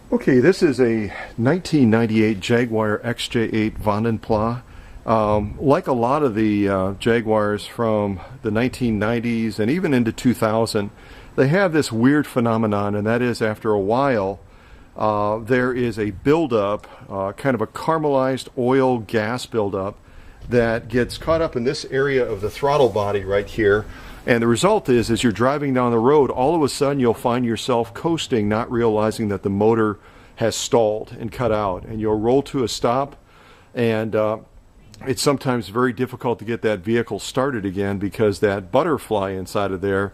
Okay, this is a 1998 Jaguar XJ8 Vanden Plas. Like a lot of the Jaguars from the 1990s and even into 2000, they have this weird phenomenon, and that is after a while there is a buildup, kind of a caramelized oil gas buildup that gets caught up in this area of the throttle body right here. And the result is, as you're driving down the road, all of a sudden you'll find yourself coasting, not realizing that the motor has stalled and cut out. And you'll roll to a stop, and it's sometimes very difficult to get that vehicle started again because that butterfly inside of there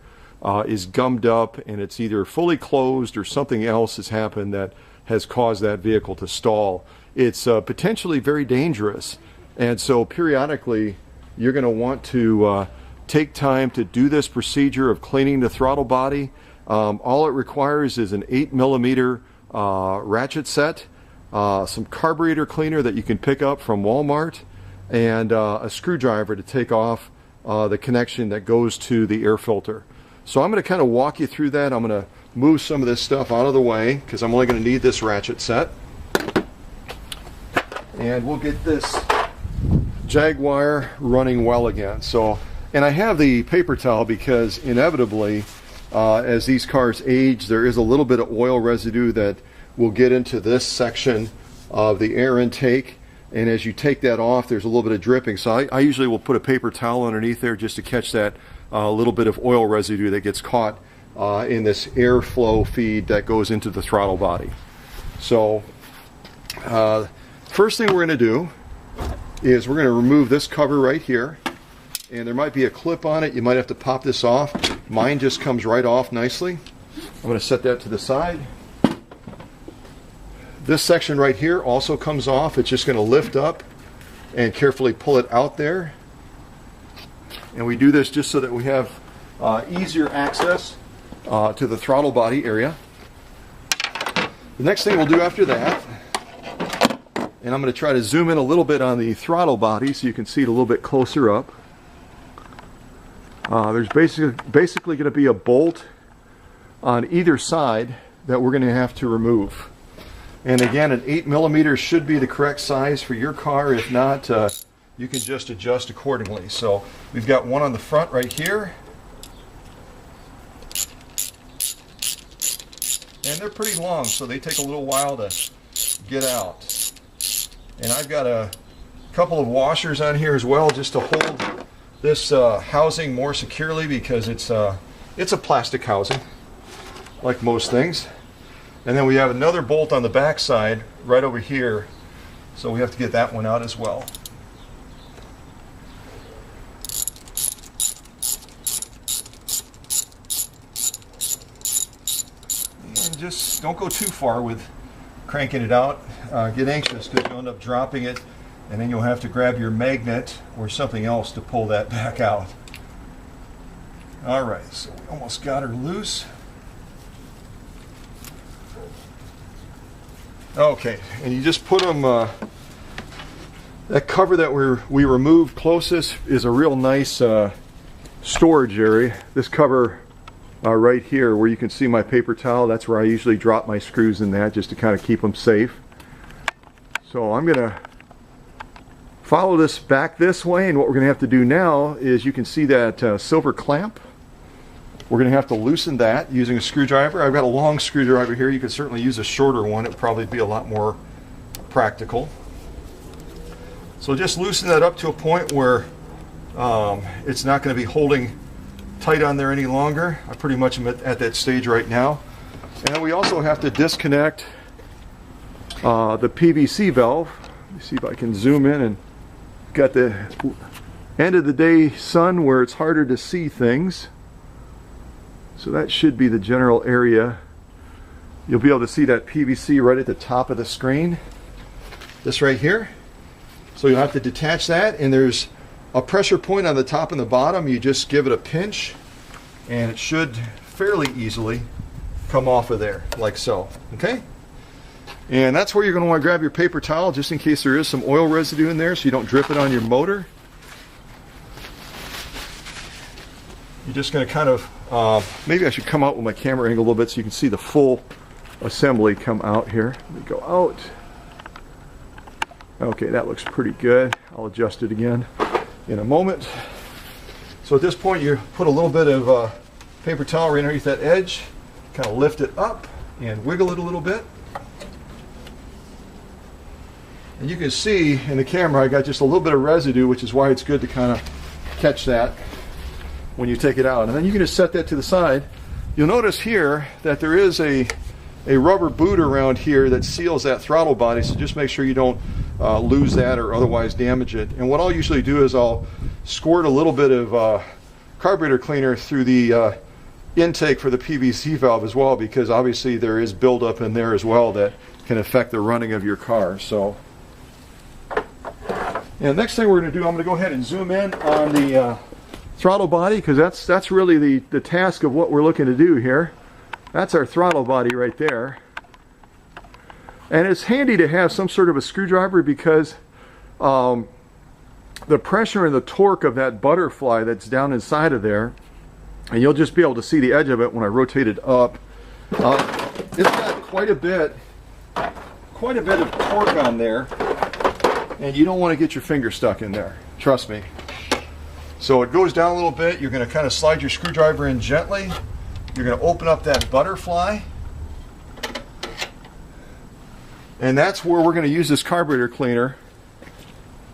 is gummed up, and it's either fully closed or something else has happened that has caused that vehicle to stall. It's potentially very dangerous. And so periodically you're going to want to take time to do this procedure of cleaning the throttle body. All it requires is an 8mm ratchet set, some carburetor cleaner that you can pick up from Walmart, and a screwdriver to take off the connection that goes to the air filter. So I'm going to kind of walk you through that. I'm going to move some of this stuff out of the way because I'm only going to need this ratchet set. And we'll get this Jaguar running well again. And I have the paper towel because inevitably, as these cars age, there is a little bit of oil residue that will get into this section of the air intake. And as you take that off, there's a little bit of dripping. So I usually will put a paper towel underneath there just to catch that little bit of oil residue that gets caught in this airflow feed that goes into the throttle body. So first thing we're going to do is we're going to remove this cover right here. And there might be a clip on it. You might have to pop this off. Mine just comes right off nicely. I'm going to set that to the side. This section right here also comes off. It's just going to lift up and carefully pull it out there. And we do this just so that we have easier access to the throttle body area. The next thing we'll do after that, and I'm going to try to zoom in a little bit on the throttle body so you can see it a little bit closer up. There's basically going to be a bolt on either side that we're going to have to remove. And again, an 8mm should be the correct size for your car. If not, you can just adjust accordingly. So we've got one on the front right here. And they're pretty long, so they take a little while to get out. And I've got a couple of washers on here as well just to hold this housing more securely because it's a plastic housing, like most things. And then we have another bolt on the back side right over here, so we have to get that one out as well. And just don't go too far with cranking it out. Get anxious because you'll end up dropping it, and then you'll have to grab your magnet or something else to pull that back out. Alright, so we almost got her loose. Okay, and you just put them, that cover that we removed closest is a real nice storage area. This cover right here where you can see my paper towel, that's where I usually drop my screws in that just to kind of keep them safe. So I'm going to follow this back this way, and what we're going to have to do now is you can see that silver clamp. We're going to have to loosen that using a screwdriver. I've got a long screwdriver here. You could certainly use a shorter one. It would probably be a lot more practical. So just loosen that up to a point where it's not going to be holding tight on there any longer. I pretty much am at that stage right now. And then we also have to disconnect the PVC valve. Let me see if I can zoom in, and got the end of the day sun where it's harder to see things. So that should be the general area. You'll be able to see that PVC right at the top of the screen. This right here. So you'll have to detach that, and there's a pressure point on the top and the bottom. You just give it a pinch, and it should fairly easily come off of there, like so. Okay? And that's where you're going to want to grab your paper towel, just in case there is some oil residue in there so you don't drip it on your motor. You're just going to kind of, maybe I should come out with my camera angle a little bit so you can see the full assembly come out here. Let me go out. Okay, that looks pretty good. I'll adjust it again in a moment. So at this point, you put a little bit of paper towel right underneath that edge, kind of lift it up and wiggle it a little bit. And you can see in the camera I got just a little bit of residue, which is why it's good to kind of catch that when you take it out. And then you can just set that to the side. You'll notice here that there is a rubber boot around here that seals that throttle body, so just make sure you don't lose that or otherwise damage it. And what I'll usually do is I'll squirt a little bit of carburetor cleaner through the intake for the PVC valve as well, because obviously there is buildup in there as well that can affect the running of your car. So, and next thing we're going to do, I'm going to go ahead and zoom in on the throttle body, because that's really the task of what we're looking to do here. That's our throttle body right there. And it's handy to have some sort of a screwdriver, because the pressure and the torque of that butterfly that's down inside of there, and you'll just be able to see the edge of it when I rotate it up. It's got quite a bit of torque on there, and you don't want to get your finger stuck in there, trust me. So it goes down a little bit. You're going to kind of slide your screwdriver in gently. You're going to open up that butterfly, and that's where we're going to use this carburetor cleaner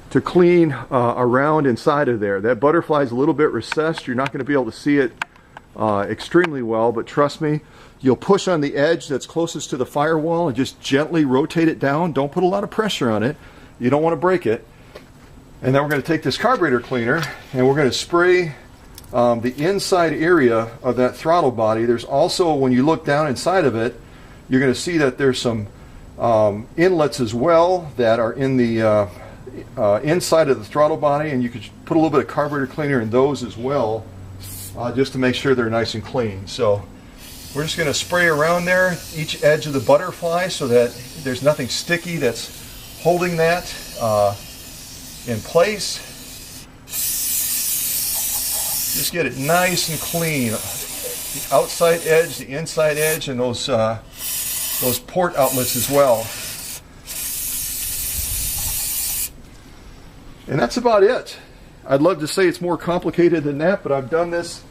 to clean around inside of there. That butterfly is a little bit recessed. You're not going to be able to see it extremely well, but trust me, you'll push on the edge that's closest to the firewall and just gently rotate it down. Don't put a lot of pressure on it. You don't want to break it. And then we're going to take this carburetor cleaner and we're going to spray the inside area of that throttle body. There's also, when you look down inside of it, you're going to see that there's some inlets as well that are in the inside of the throttle body, and you could put a little bit of carburetor cleaner in those as well, just to make sure they're nice and clean. So we're just going to spray around there, each edge of the butterfly, so that there's nothing sticky that's holding that in place. Just get it nice and clean. The outside edge, the inside edge, and those port outlets as well. And that's about it. I'd love to say it's more complicated than that, but I've done this.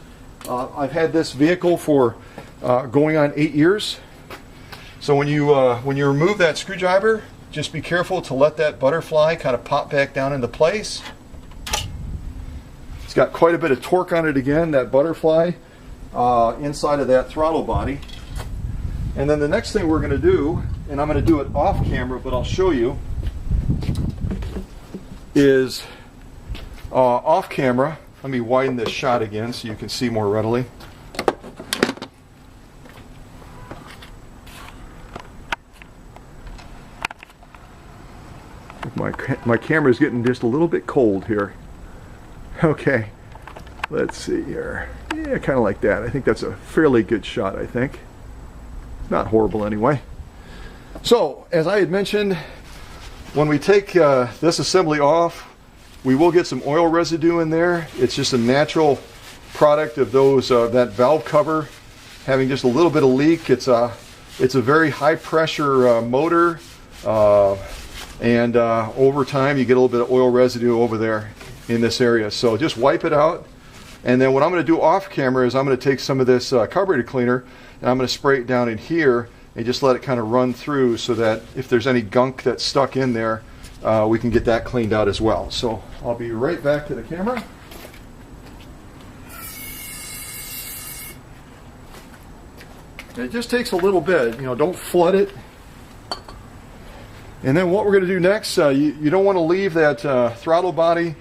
I've had this vehicle for going on 8 years. So when you remove that screwdriver, just be careful to let that butterfly kind of pop back down into place. It's got quite a bit of torque on it again, that butterfly inside of that throttle body. And then the next thing we're going to do, and I'm going to do it off camera, but I'll show you, is off camera. Let me widen this shot again so you can see more readily. My camera is getting just a little bit cold here. Okay, let's see here. Yeah, kind of like that. I think that's a fairly good shot, I think. Not horrible anyway. So, as I had mentioned, when we take this assembly off, we will get some oil residue in there. It's just a natural product of those that valve cover having just a little bit of leak. It's a very high pressure motor, and over time you get a little bit of oil residue over there in this area. So just wipe it out. And then what I'm going to do off camera is I'm going to take some of this carburetor cleaner and I'm going to spray it down in here and just let it kind of run through, so that if there's any gunk that's stuck in there, we can get that cleaned out as well. So I'll be right back to the camera. It just takes a little bit, you know, don't flood it. And then what we're going to do next, you don't want to leave that throttle body